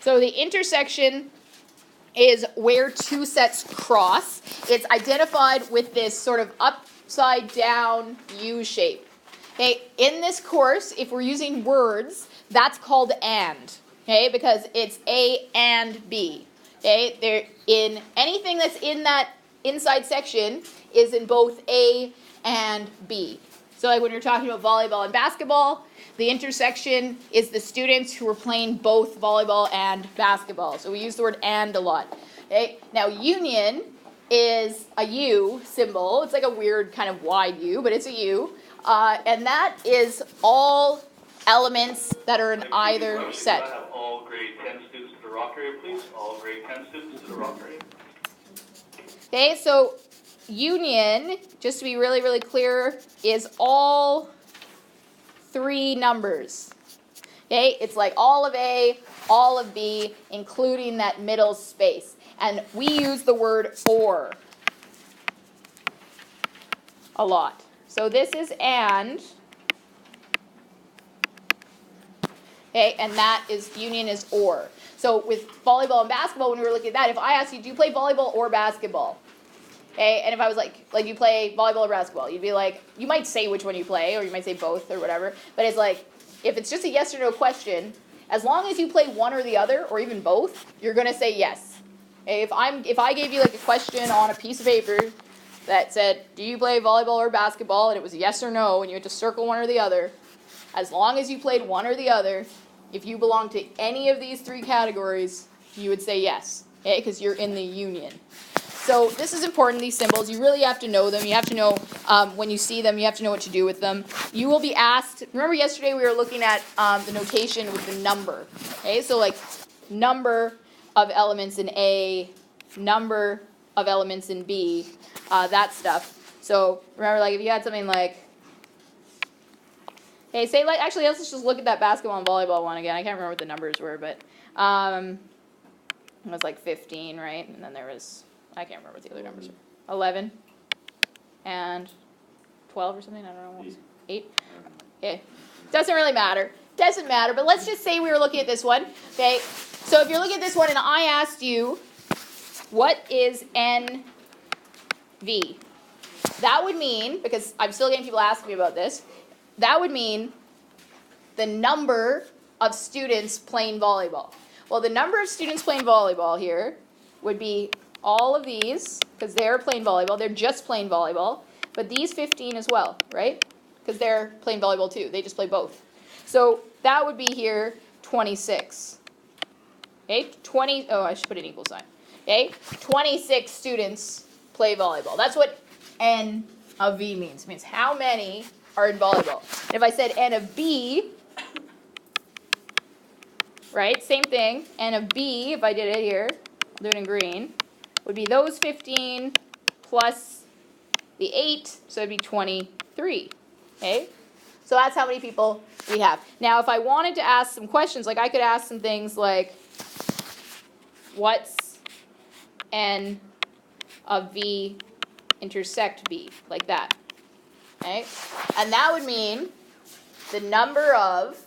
So the intersection is where two sets cross. It's identified with this sort of upside down U shape. Okay, in this course, if we're using words, that's called and. Okay, because it's A and B. Okay, they're in anything that's in that inside section is in both A and B. So like when you're talking about volleyball and basketball, the intersection is the students who are playing both volleyball and basketball. So we use the word and a lot. Okay? Now union is a U symbol. It's like a weird kind of wide U, but it's a U. And that is all elements that are in either set. Have all grade 10 students to the rock area, please. All grade 10 students to the rock area. Okay, so union, just to be really, really clear, is all three numbers. Okay, it's like all of A, all of B, including that middle space. And we use the word or a lot. So this is and. Okay, and that is union is or. So with volleyball and basketball, when we were looking at that, if I asked you, do you play volleyball or basketball? Okay, and if I was like you play volleyball or basketball, you'd be like, you might say which one you play, or you might say both or whatever, but it's like, if it's just a yes or no question, as long as you play one or the other, or even both, you're going to say yes. Okay, if I gave you like a question on a piece of paper that said, do you play volleyball or basketball, and it was yes or no, and you had to circle one or the other, as long as you played one or the other, if you belong to any of these three categories, you would say yes, okay, because you're in the union. So this is important, these symbols. You really have to know them. You have to know when you see them, you have to know what to do with them. You will be asked, remember yesterday we were looking at the notation with the number. Okay, so like number of elements in A, number of elements in B, that stuff. So remember, like if you had something like, okay, say like, actually let's just look at that basketball and volleyball one again. I can't remember what the numbers were, but it was like 15, right? And then there was, I can't remember what the other numbers were. 11 and 12 or something. I don't know. 8. Okay. Doesn't really matter. Doesn't matter. But let's just say we were looking at this one. Okay. So if you're looking at this one and I asked you, what is NV? That would mean, because I'm still getting people asking me about this, that would mean the number of students playing volleyball. Well, the number of students playing volleyball here would be all of these, because they're playing volleyball, they're just playing volleyball, but these 15 as well, right? Because they're playing volleyball too, they just play both. So that would be here 26. Okay, I should put an equal sign. Okay, 26 students play volleyball. That's what N of V means. It means how many are in volleyball. And if I said N of B, right, same thing, N of B, if I did it here, I'll do it in green, would be those 15 plus the 8, so it'd be 23, okay? So that's how many people we have. Now, if I wanted to ask some questions, like I could ask some things like, what's N of V intersect B, like that, okay? And that would mean the number of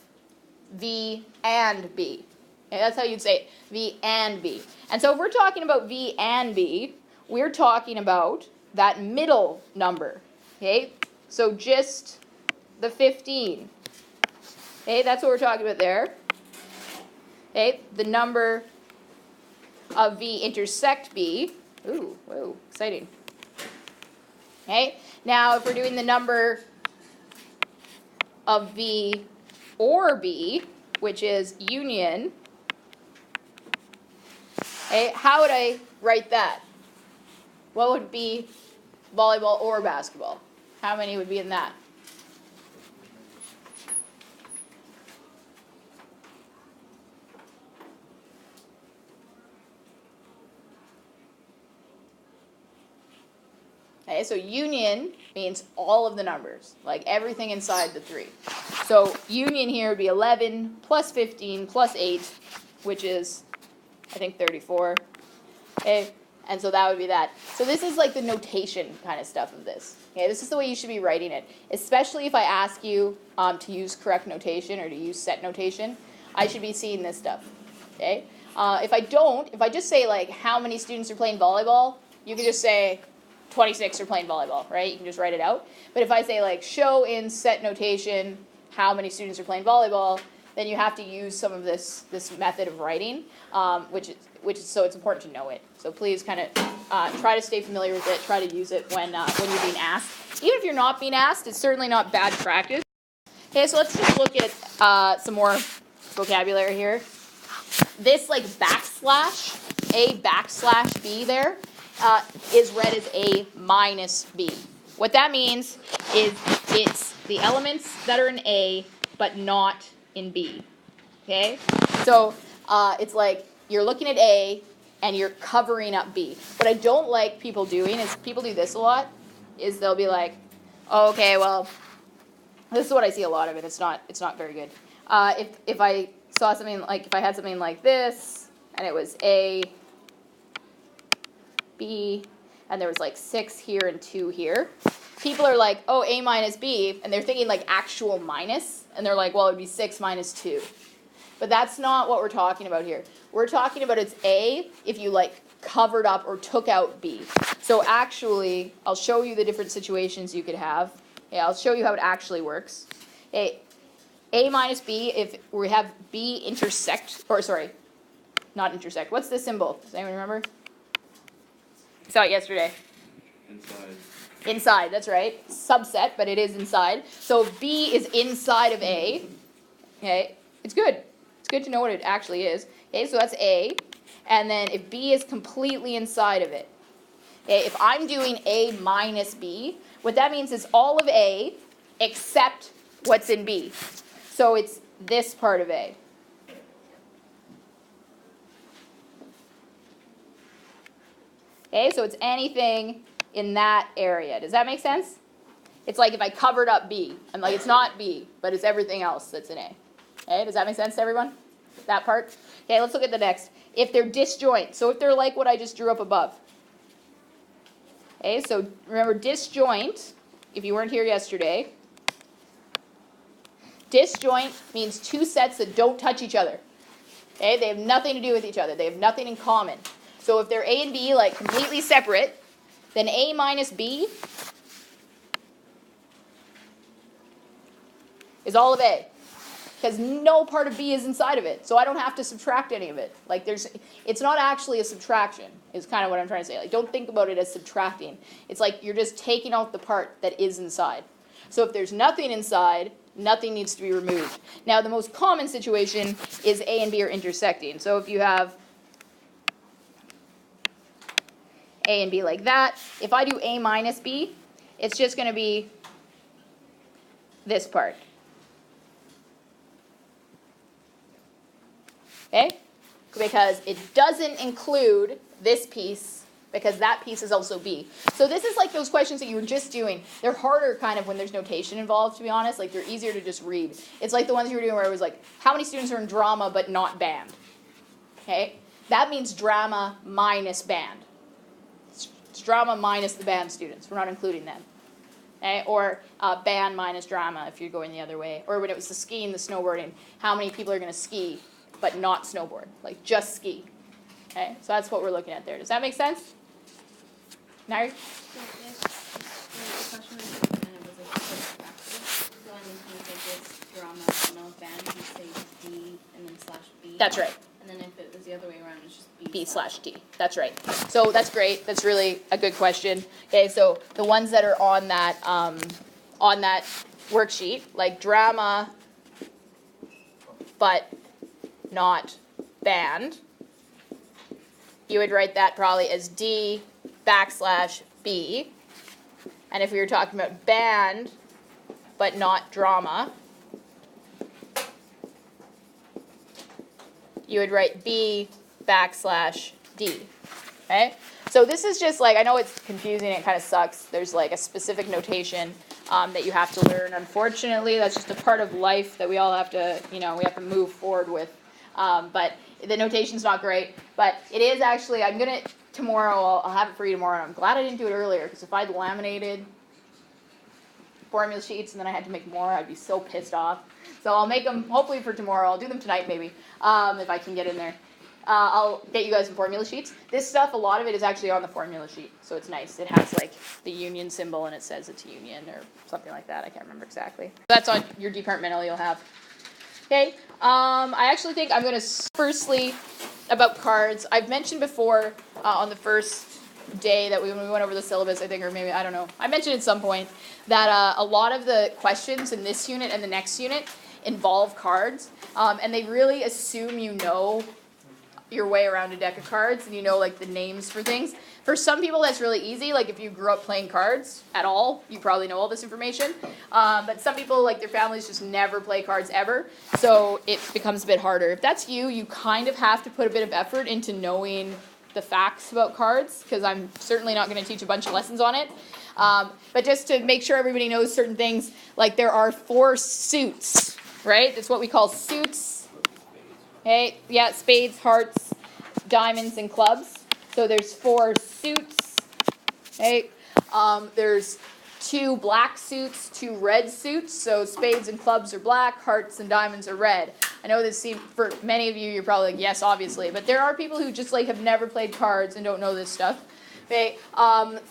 V and B. Okay, that's how you'd say it, V and B. And so if we're talking about V and B, we're talking about that middle number, okay? So just the 15, okay? That's what we're talking about there, okay? The number of V intersect B. Ooh, whoa, exciting. Okay, now if we're doing the number of V or B, which is union, okay, how would I write that? What would be volleyball or basketball? How many would be in that? Okay, so union means all of the numbers, like everything inside the 3. So union here would be 11 plus 15 plus 8, which is, I think, 34. Okay, and so that would be that. So this is like the notation kind of stuff of this. Okay, this is the way you should be writing it, especially if I ask you to use correct notation or to use set notation. I should be seeing this stuff. Okay, If I just say like how many students are playing volleyball, you can just say 26 are playing volleyball, right? You can just write it out. But if I say like show in set notation how many students are playing volleyball, then you have to use some of this method of writing, which is so it's important to know it. So please kind of try to stay familiar with it. Try to use it when you're being asked. Even if you're not being asked, it's certainly not bad practice. Okay, so let's just look at some more vocabulary here. This like backslash, A backslash B there, is read as A minus B. What that means is it's the elements that are in A but not in B. Okay? So it's like you're looking at A and you're covering up B. What I don't like people doing is people do this a lot, is they'll be like, oh, okay, well, this is what I see a lot of it. It's not very good. If I saw something like, if I had something like this, and it was A, B, and there was like 6 here and 2 here, people are like, oh, A minus B, and they're thinking like actual minus, and they're like, well, it would be 6 minus 2. But that's not what we're talking about here. We're talking about it's A if you like covered up or took out B. So actually, I'll show you the different situations you could have. Yeah, I'll show you how it actually works. A minus B, if we have B intersect, or sorry, not intersect. What's this symbol? Does anyone remember? I saw it yesterday. Inside. Inside, that's right. Subset, but it is inside. So B is inside of A. Okay, it's good. It's good to know what it actually is. Okay, so that's A. And then if B is completely inside of it. Okay, if I'm doing A minus B, what that means is all of A except what's in B. So it's this part of A. Okay, so it's anything in that area. Does that make sense? It's like if I covered up B. I'm like, it's not B, but it's everything else that's in A. Okay, does that make sense to everyone? That part? Okay, let's look at the next. If they're disjoint, so if they're like what I just drew up above. Okay, so remember disjoint, if you weren't here yesterday, disjoint means two sets that don't touch each other. Okay, they have nothing to do with each other. They have nothing in common. So if they're A and B like completely separate, then A minus B is all of A. Because no part of B is inside of it. So I don't have to subtract any of it. Like it's not actually a subtraction, is kind of what I'm trying to say. Like don't think about it as subtracting. It's like you're just taking out the part that is inside. So if there's nothing inside, nothing needs to be removed. Now the most common situation is A and B are intersecting. So if you have A and B like that, if I do A minus B, it's just going to be this part. Okay? Because it doesn't include this piece, because that piece is also B. So this is like those questions that you were just doing. They're harder kind of when there's notation involved, to be honest. Like they're easier to just read. It's like the ones you were doing where it was like, how many students are in drama but not band? Okay? That means drama minus band. It's drama minus the band students. We're not including them. Okay? Or band minus drama if you're going the other way. Or when it was the skiing, the snowboarding, how many people are going to ski but not snowboard, like just ski. Okay, so that's what we're looking at there. Does that make sense? Nari? The question was kind of was like so on this drama no band, you say D and then slash B. That's right. And then if it was the other way around, it's just B slash D. That's right. So that's great. That's really a good question. Okay, so the ones that are on that worksheet, like drama, but not band, you would write that probably as D backslash B. And if we were talking about band but not drama, you would write B backslash D. Okay? So this is just like, I know it's confusing, it kind of sucks. There's like a specific notation that you have to learn. Unfortunately, that's just a part of life that we all have to, we have to move forward with. But the notation's not great. But it is actually, tomorrow, I'll have it for you tomorrow. And I'm glad I didn't do it earlier, because if I'd laminated formula sheets and then I had to make more, I'd be so pissed off. So I'll make them hopefully for tomorrow. I'll do them tonight maybe, if I can get in there. I'll get you guys some formula sheets. This stuff, a lot of it is actually on the formula sheet, so it's nice. It has like the union symbol and it says it's union or something like that. I can't remember exactly. That's on your departmental you'll have. Okay, I actually think I'm going to firstly about cards. I've mentioned before on the first day that when we went over the syllabus, I think, or maybe, I don't know. I mentioned at some point that a lot of the questions in this unit and the next unit involve cards, and they really assume you know your way around a deck of cards and you know like the names for things. For some people that's really easy, like if you grew up playing cards at all, you probably know all this information. But some people, like their families just never play cards ever, so it becomes a bit harder. If that's you, you kind of have to put a bit of effort into knowing the facts about cards, because I'm certainly not going to teach a bunch of lessons on it. But just to make sure everybody knows certain things, like there are 4 suits, right? That's what we call suits. Okay, yeah, spades, hearts, diamonds, and clubs. So there's 4 suits. Okay, there's 2 black suits, 2 red suits. So spades and clubs are black, hearts and diamonds are red. I know this seems, for many of you, you're probably like, yes, obviously. But there are people who just like have never played cards and don't know this stuff. Okay,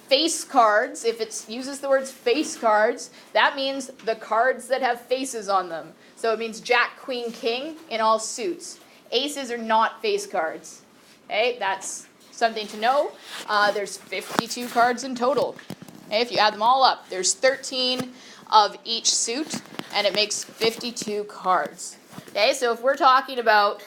face cards, if it uses the words face cards, that means the cards that have faces on them. So it means Jack, Queen, King in all suits. Aces are not face cards. Okay, that's something to know. There's 52 cards in total. Okay, if you add them all up, there's 13 of each suit, and it makes 52 cards. Okay, so if we're talking about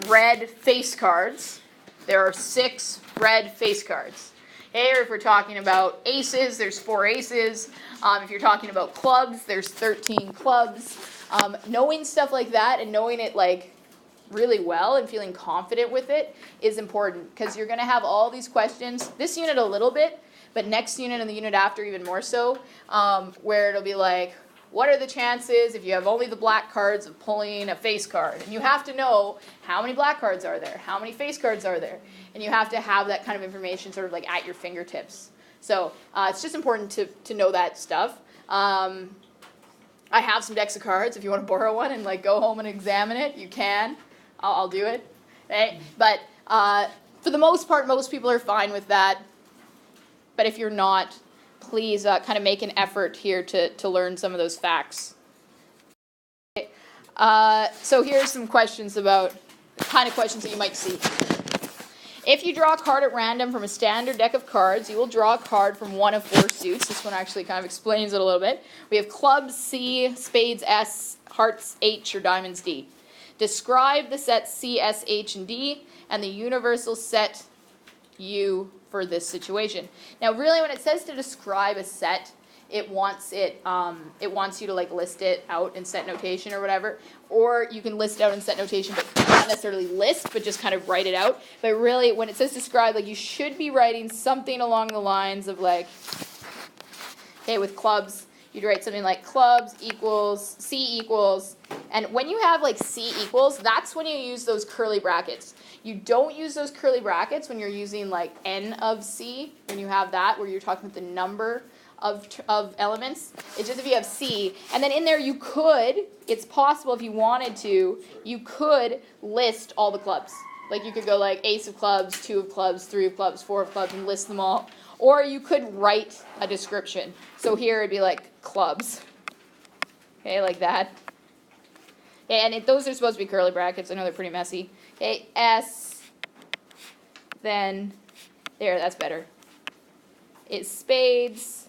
red face cards, there are 6 red face cards. Okay, or if we're talking about aces, there's 4 aces. If you're talking about clubs, there's 13 clubs. Knowing stuff like that and knowing it like really well and feeling confident with it is important, because you're going to have all these questions. This unit a little bit, but next unit and the unit after even more so, where it'll be like, what are the chances if you have only the black cards of pulling a face card? And you have to know how many black cards are there, how many face cards are there, and you have to have that kind of information sort of like at your fingertips. So it's just important to know that stuff. I have some decks of cards. If you want to borrow one and like go home and examine it, you can. I'll do it. Right? But for the most part, most people are fine with that. But if you're not, please kind of make an effort here to learn some of those facts. Okay. So here's some questions about the kind of questions that you might see. If you draw a card at random from a standard deck of cards, you will draw a card from one of 4 suits. This one actually kind of explains it a little bit. We have clubs C, spades S, hearts H, or diamonds D. Describe the sets C, S, H, and D, and the universal set U for this situation. Now, really, when it says to describe a set, it wants you to like list it out in set notation or whatever, or you can list it out in set notation, but not necessarily list, but just kind of write it out. But really, when it says describe, like you should be writing something along the lines of like, okay, with clubs, you'd write something like clubs equals C equals, and when you have like C equals, that's when you use those curly brackets. You don't use those curly brackets when you're using like N of C, when you have that, where you're talking about the number of elements. It's just if you have C, and then in there you could, it's possible if you wanted to, you could list all the clubs. Like you could go like ace of clubs, 2 of clubs, 3 of clubs, 4 of clubs, and list them all. Or you could write a description. So here it'd be like clubs. Okay, like that. Okay, and those are supposed to be curly brackets. I know they're pretty messy. Okay, S, then, there, that's better. It's spades.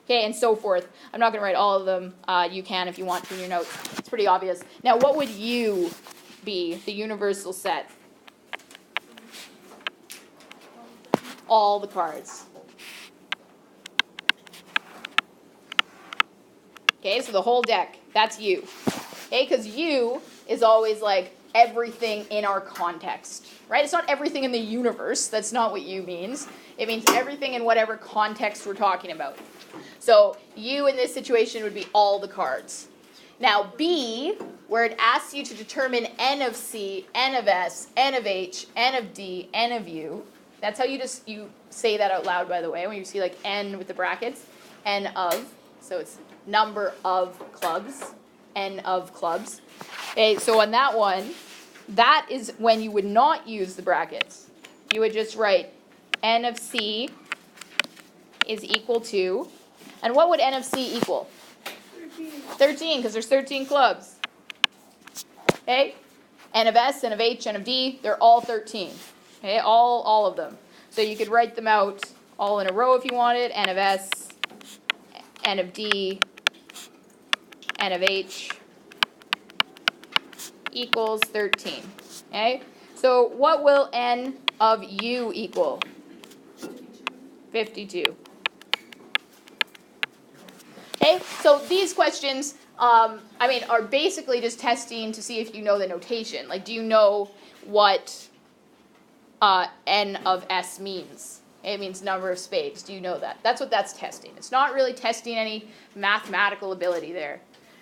Okay, and so forth. I'm not going to write all of them. You can if you want to in your notes. It's pretty obvious. Now, what would U be, the universal set? All the cards. Okay, so the whole deck, that's U. Okay, because U is always like everything in our context, right? It's not everything in the universe. That's not what U means. It means everything in whatever context we're talking about. So U in this situation would be all the cards. Now B, where it asks you to determine N of C, N of S, N of H, N of D, N of U. That's how you say that out loud, by the way, when you see like N with the brackets, N of. So it's number of clubs, N of clubs. Okay, so on that one, that is when you would not use the brackets. You would just write N of C is equal to, and what would N of C equal? 13, because there's 13 clubs. Okay? N of S, N of H, N of D, they're all 13. Okay, all of them. So you could write them out all in a row if you wanted. N of S, N of D, N of H equals 13. Okay? So what will N of U equal? 52. Okay, so these questions, are basically just testing to see if you know the notation. Like, do you know what N of S means? It means number of spades. Do you know that? That's what that's testing. It's not really testing any mathematical ability there,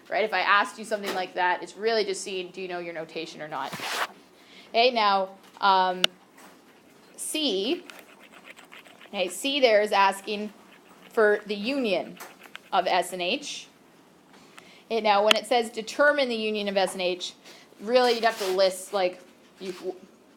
right? If I asked you something like that, it's really just seeing, do you know your notation or not? Okay, now, C, okay, C there is asking for the union of S and H. And now when it says determine the union of S and H, really you'd have to list, like, you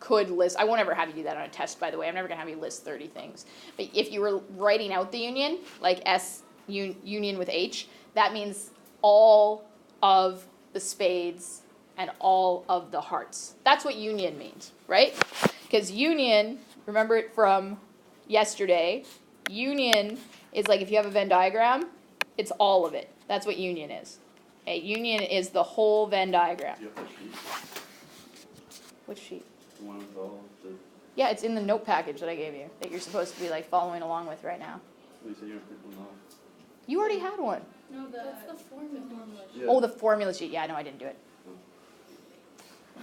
could list, I won't ever have you do that on a test, by the way. I'm never going to have you list 30 things. But if you were writing out the union, like S union with H, that means all of the spades and all of the hearts. That's what union means, right? Because union, remember it from yesterday, union is like if you have a Venn diagram, it's all of it. That's what union is. Okay, union is the whole Venn diagram. Do you have the sheet? Which sheet? The one with all the, Yeah, it's in the note package that I gave you that you're supposed to be like following along with right now. you said you were picking one off. You already had one. No, that's the formula. Yeah. Oh, the formula sheet. Yeah, no, I didn't do it.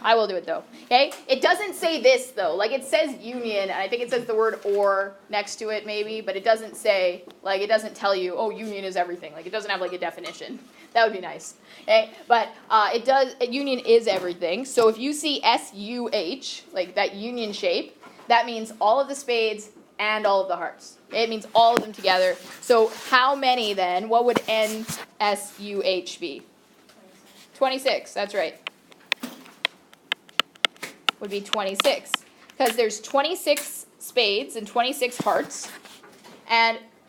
I will do it though. Okay? It doesn't say this though. Like it says union, and I think it says the word or next to it maybe, but it doesn't say, like it doesn't tell you, oh, union is everything. Like it doesn't have like a definition. That would be nice. Okay? But it does, union is everything. So if you see SUH, like that union shape, that means all of the spades and all of the hearts. It means all of them together. So how many then? What would NSUH be? 26. That's right. Would be 26. Because there's 26 spades and 26 hearts.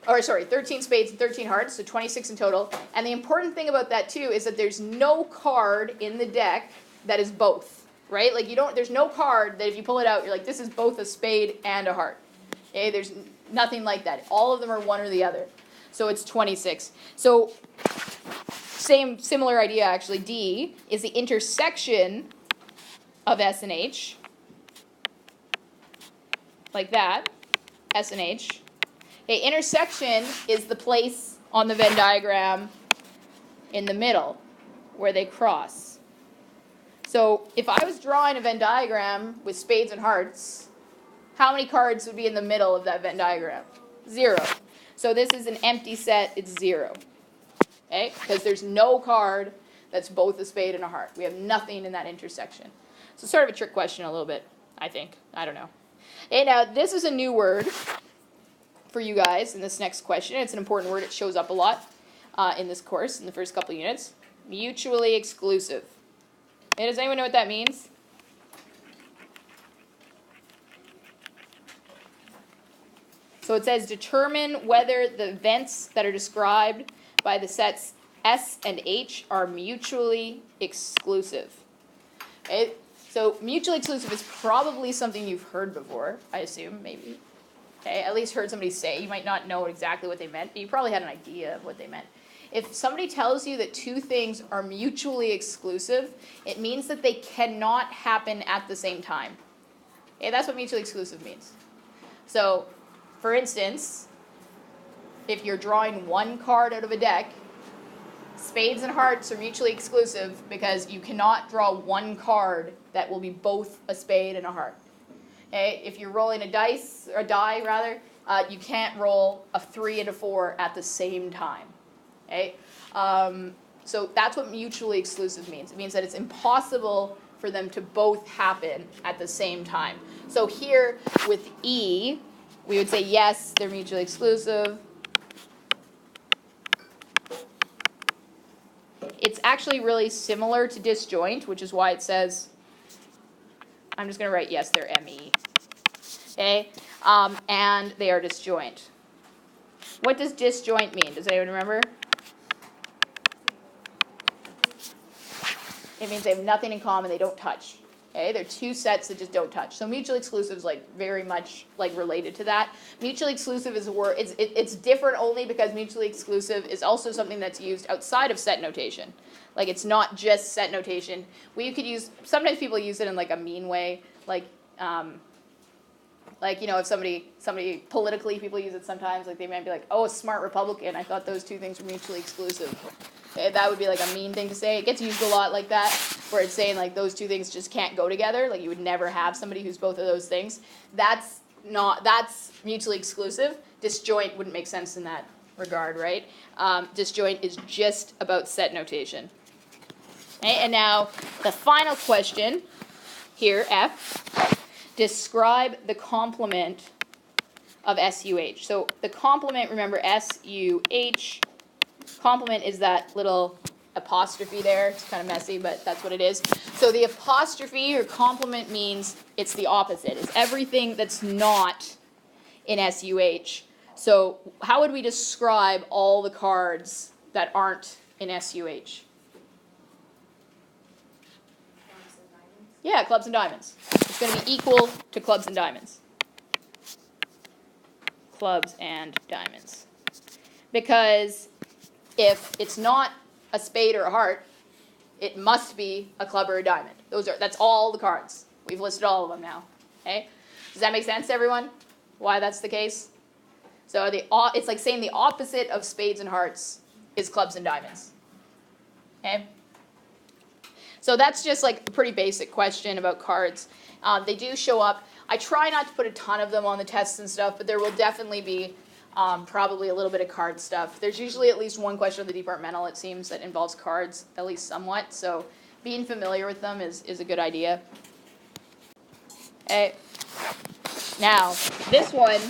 13 spades and 13 hearts, so 26 in total. And the important thing about that too is that there's no card in the deck that is both. Right? Like there's no card that if you pull it out, you're like, this is both a spade and a heart. Okay, there's nothing like that. All of them are one or the other. So it's 26. So similar idea actually. D is the intersection of S and H. Like that. S and H. Okay, intersection is the place on the Venn diagram in the middle where they cross. So if I was drawing a Venn diagram with spades and hearts, how many cards would be in the middle of that Venn diagram? 0. So this is an empty set, it's 0. Okay? Because there's no card that's both a spade and a heart. We have nothing in that intersection. So sort of a trick question a little bit, I think. I don't know. Okay, now this is a new word for you guys in this next question. It's an important word. It shows up a lot in this course, in the first couple units. Mutually exclusive. Okay, does anyone know what that means? So it says determine whether the events that are described by the sets S and H are mutually exclusive. Okay? So mutually exclusive is probably something you've heard before, I assume, maybe. Okay? At least heard somebody say. You might not know exactly what they meant, but you probably had an idea of what they meant. If somebody tells you that two things are mutually exclusive, it means that they cannot happen at the same time. Okay? That's what mutually exclusive means. So, for instance, if you're drawing one card out of a deck, spades and hearts are mutually exclusive because you cannot draw one card that will be both a spade and a heart. Okay? If you're rolling a die rather, you can't roll a 3 and a 4 at the same time. Okay? So that's what mutually exclusive means. It means that it's impossible for them to both happen at the same time. So here with E, we would say yes, they're mutually exclusive. It's actually really similar to disjoint, which is why it says I'm just going to write yes, they're ME. Okay, and they are disjoint. What does disjoint mean? Does anyone remember? It means they have nothing in common, they don't touch. Okay, they're two sets that just don't touch. So mutually exclusive is like very much like related to that. Mutually exclusive is a word, it's different only because mutually exclusive is also something that's used outside of set notation. Like it's not just set notation. We could use, sometimes people use it in like a mean way, like you know, if somebody politically, people use it sometimes, like they might be like, oh, a smart Republican, I thought those two things were mutually exclusive. Okay, that would be like a mean thing to say. It gets used a lot like that, where it's saying like those two things just can't go together, like you would never have somebody who's both of those things. That's mutually exclusive. Disjoint wouldn't make sense in that regard, right? Disjoint is just about set notation. Okay, and now the final question here, F. Describe the complement of SUH. So the complement, remember SUH, complement is that little apostrophe there. It's kind of messy, but that's what it is. So the apostrophe or complement means it's the opposite. It's everything that's not in SUH. So how would we describe all the cards that aren't in SUH? Yeah, clubs and diamonds. It's going to be equal to clubs and diamonds. Clubs and diamonds. Because if it's not a spade or a heart, it must be a club or a diamond. That's all the cards. We've listed all of them now. Okay? Does that make sense to everyone? Why that's the case? So it's like saying the opposite of spades and hearts is clubs and diamonds. Okay? So that's just like a pretty basic question about cards. They do show up. I try not to put a ton of them on the tests and stuff, but there will definitely be probably a little bit of card stuff. There's usually at least one question of the departmental, it seems, that involves cards, at least somewhat. So being familiar with them is a good idea. Okay. Now, this one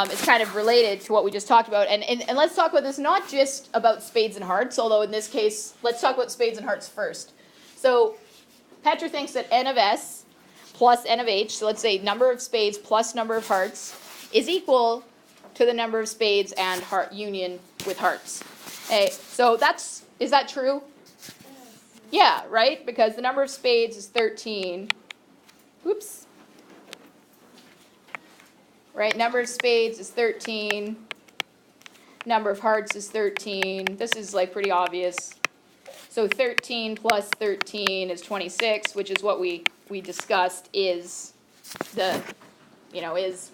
is kind of related to what we just talked about. And let's talk about this not just about spades and hearts, although in this case, let's talk about spades and hearts first. So Petra thinks that n of s plus n of h, so let's say number of spades plus number of hearts, is equal to the number of spades and heart union with hearts. Okay, so is that true? Yeah, right? Because the number of spades is 13. Oops. Right, number of spades is 13. Number of hearts is 13. This is like pretty obvious. So 13 plus 13 is 26, which is what we discussed is is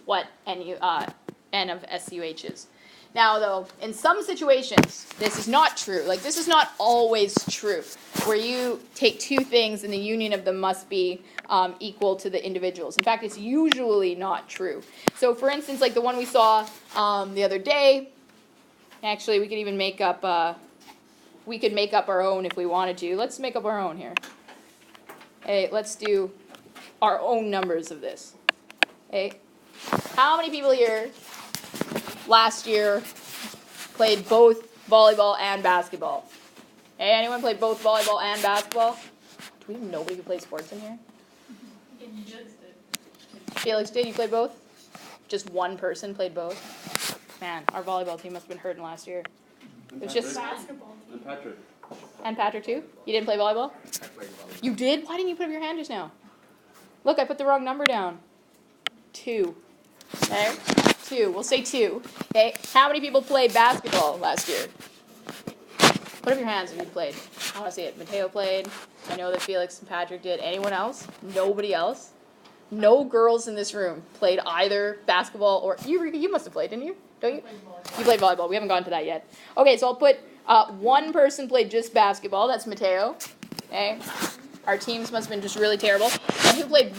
what n of SUH is. Now, though, in some situations, this is not true. Like, this is not always true, where you take two things and the union of them must be equal to the individuals. In fact, it's usually not true. So, for instance, like the one we saw the other day, actually, we could even make up our own if we wanted to. Let's make up our own here. Hey, let's do our own numbers of this. Okay, how many people here last year played both volleyball and basketball? Hey, anyone played both volleyball and basketball? Do we have nobody who plays sports in here? Felix did. You played both? Just one person played both? Man, our volleyball team must have been hurting last year. It was just Basketball. And Patrick. And Patrick too? You didn't play volleyball? I played volleyball. You did? Why didn't you put up your hand just now? Look, I put the wrong number down. 2. Okay? 2. We'll say 2. Okay? How many people played basketball last year? Put up your hands if you played. I want to see it. Mateo played. I know that Felix and Patrick did. Anyone else? Nobody else? No girls in this room played either basketball or... You must have played, didn't you? Don't you? You played volleyball. We haven't gotten to that yet. Okay, so I'll put one person played just basketball. That's Mateo. Okay. Our teams must have been just really terrible. And who played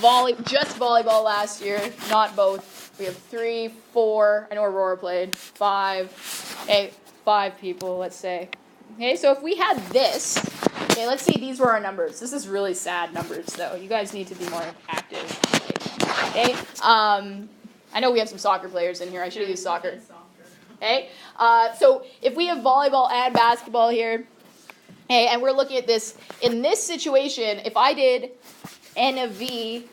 just volleyball last year? Not both. We have 3, 4. I know Aurora played. 5. Okay, 5 people, let's say. Okay, so if we had this, okay, let's say these were our numbers. This is really sad numbers, though. You guys need to be more active. Okay, I know we have some soccer players in here. I should have used soccer. Okay, so if we have volleyball and basketball here, okay, and we're looking at this, in this situation, if I did N of V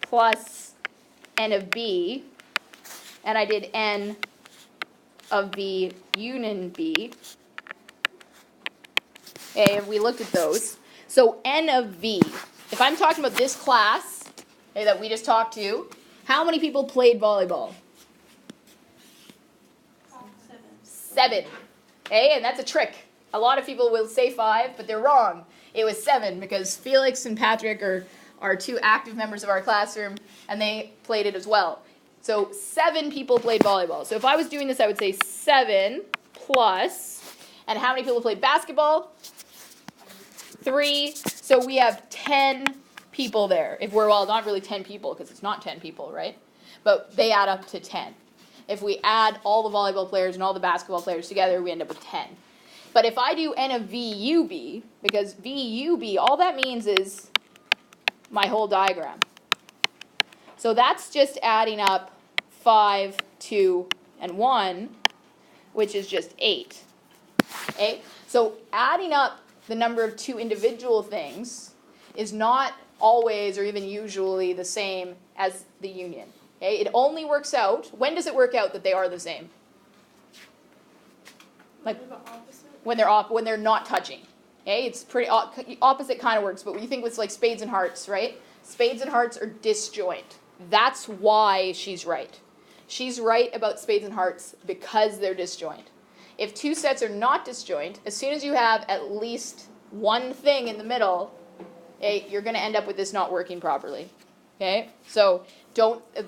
plus N of B, and I did N of V union B. Okay, and we looked at those. So N of V, if I'm talking about this class, okay, that we just talked to, how many people played volleyball? 7. Okay, and that's a trick. A lot of people will say 5, but they're wrong. It was 7 because Felix and Patrick are 2 active members of our classroom, and they played it as well. So 7 people played volleyball. So if I was doing this, I would say 7 plus, and how many people played basketball? 3. So we have 10 people there. If we're, well, not really 10 people because it's not 10 people, right? But they add up to 10. If we add all the volleyball players and all the basketball players together, we end up with 10. But if I do N of VUB, because VUB, all that means is my whole diagram. So that's just adding up 5, 2, and 1, which is just 8. Okay? So adding up the number of 2 individual things is not always or even usually the same as the union. Okay? It only works out, when does it work out that they are the same? Like when they're not touching. Okay? It's pretty opposite kind of works, but when you think with like spades and hearts, right? Spades and hearts are disjoint. That's why she's right. She's right about spades and hearts because they're disjoint. If 2 sets are not disjoint, as soon as you have at least one thing in the middle, okay, you're going to end up with this not working properly. Okay? So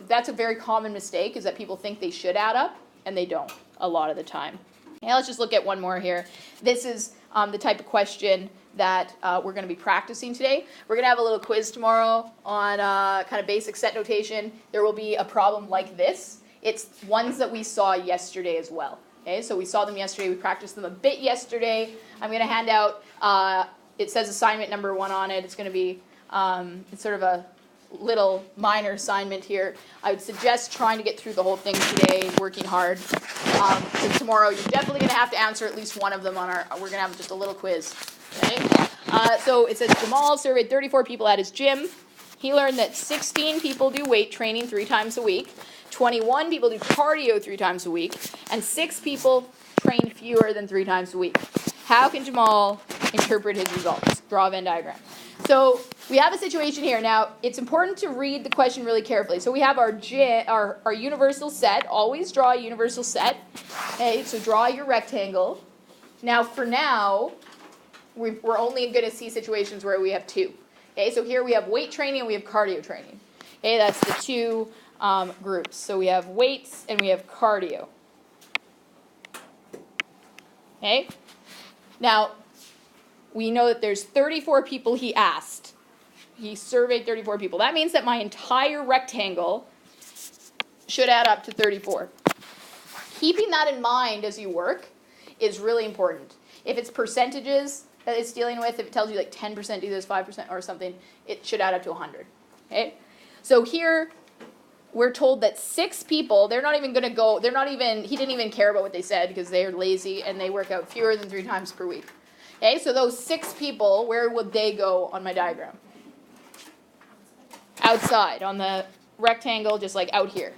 that's a very common mistake, is that people think they should add up, and they don't a lot of the time. Now let's just look at one more here. This is the type of question that we're going to be practicing today. We're going to have a little quiz tomorrow on kind of basic set notation. There will be a problem like this. It's ones that we saw yesterday as well. Okay, so we saw them yesterday. We practiced them a bit yesterday. I'm going to hand out, it says assignment number 1 on it. It's going to be it's sort of a little minor assignment here. I would suggest trying to get through the whole thing today, working hard. So tomorrow you're definitely going to have to answer at least one of them on we're going to have just a little quiz. Okay? So it says Jamal surveyed 34 people at his gym. He learned that 16 people do weight training 3 times a week, 21 people do cardio 3 times a week, and 6 people train fewer than 3 times a week. How can Jamal interpret his results? Draw a Venn diagram. So we have a situation here. Now, it's important to read the question really carefully. So we have our universal set. Always draw a universal set. Okay, so draw your rectangle. Now, for now, we're only going to see situations where we have 2. Okay, so here we have weight training and we have cardio training. Okay, that's the 2 groups. So we have weights and we have cardio. Okay, now we know that there's 34 people he asked. He surveyed 34 people. That means that my entire rectangle should add up to 34. Keeping that in mind as you work is really important. If it's percentages that it's dealing with, if it tells you like 10% do this, 5% or something, it should add up to 100. Okay? So here we're told that 6 people, they're not even going to go, he didn't even care about what they said because they're lazy and they work out fewer than 3 times per week. Okay, so those 6 people, where would they go on my diagram? Outside, on the rectangle, just like out here.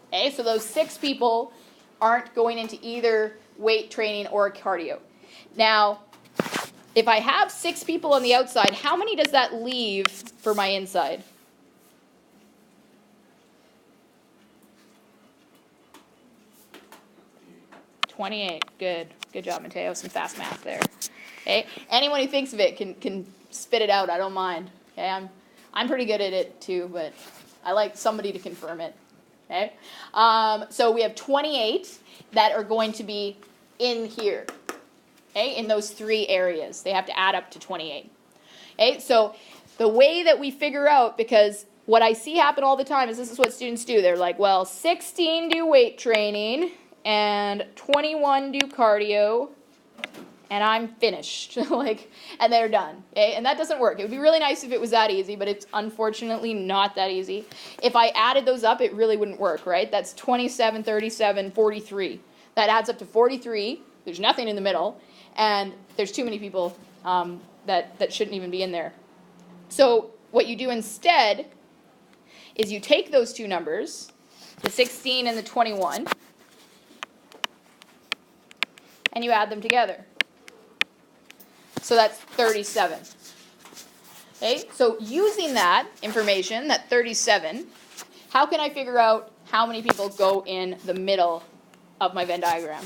Okay, so those 6 people aren't going into either weight training or cardio. Now, if I have 6 people on the outside, how many does that leave for my inside? $28. Good job, Mateo. Some fast math there. Okay. Anyone who thinks of it can spit it out. I don't mind. Okay. I'm pretty good at it too, but I like somebody to confirm it. Okay. So we have 28 that are going to be in here. Okay. In those 3 areas, they have to add up to 28. Okay. So the way that we figure out, because what I see happen all the time is this is what students do. They're like, well, 16 do weight training and 21 do cardio, and I'm finished. And they're done. Okay? And that doesn't work. It would be really nice if it was that easy, but it's unfortunately not that easy. If I added those up, it really wouldn't work, right? That's 27, 37, 43. That adds up to 43. There's nothing in the middle, and there's too many people that shouldn't even be in there. So what you do instead is you take those two numbers, the 16 and the 21, and you add them together. So that's 37. Okay, so using that information, that 37, how can I figure out how many people go in the middle of my Venn diagram?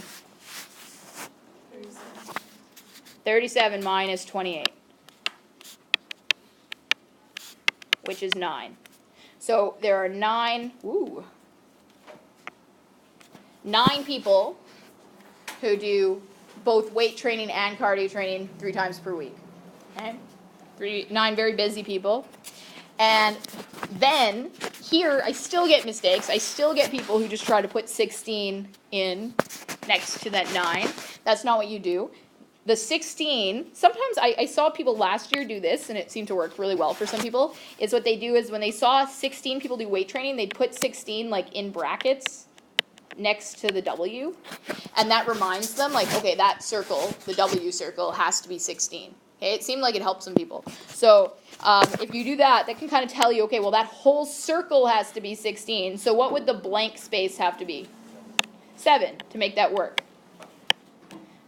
37 minus 28, which is 9. So there are 9 people who do both weight training and cardio training 3 times per week. Okay? 9 very busy people. And then here I still get mistakes. I still get people who just try to put 16 in next to that 9. That's not what you do. The 16, sometimes I saw people last year do this, and it seemed to work really well for some people, is what they do is when they saw 16 people do weight training, they'd put 16 like in brackets next to the W, and that reminds them like, okay, that circle, the W circle, has to be 16. Okay, it seemed like it helped some people. So if you do that, that can kind of tell you, okay, well that whole circle has to be 16, so what would the blank space have to be? 7 to make that work.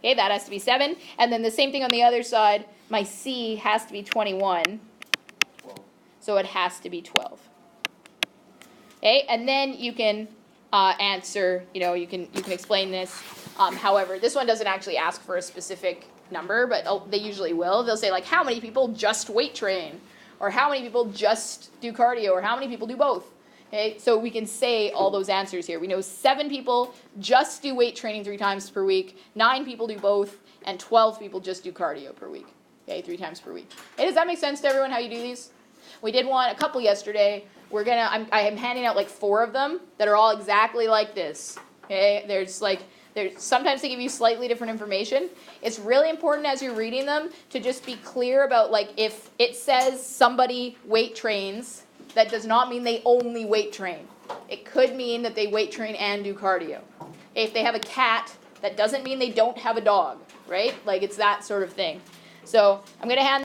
Okay, that has to be 7. And then the same thing on the other side, my C has to be 21. So it has to be 12. Okay, and then you can answer, you can explain this. However, this one doesn't actually ask for a specific number, but they usually will. They'll say like, how many people just weight train? Or how many people just do cardio? Or how many people do both? Okay, so we can say all those answers here. We know 7 people just do weight training 3 times per week, 9 people do both, and 12 people just do cardio per week. Okay, 3 times per week. Hey, does that make sense to everyone how you do these? We did a couple yesterday. I am handing out like 4 of them that are all exactly like this. Okay, sometimes they give you slightly different information. It's really important as you're reading them to just be clear about like if it says somebody weight trains, that does not mean they only weight train. It could mean that they weight train and do cardio. If they have a cat, that doesn't mean they don't have a dog, right? Like it's that sort of thing. So I'm going to hand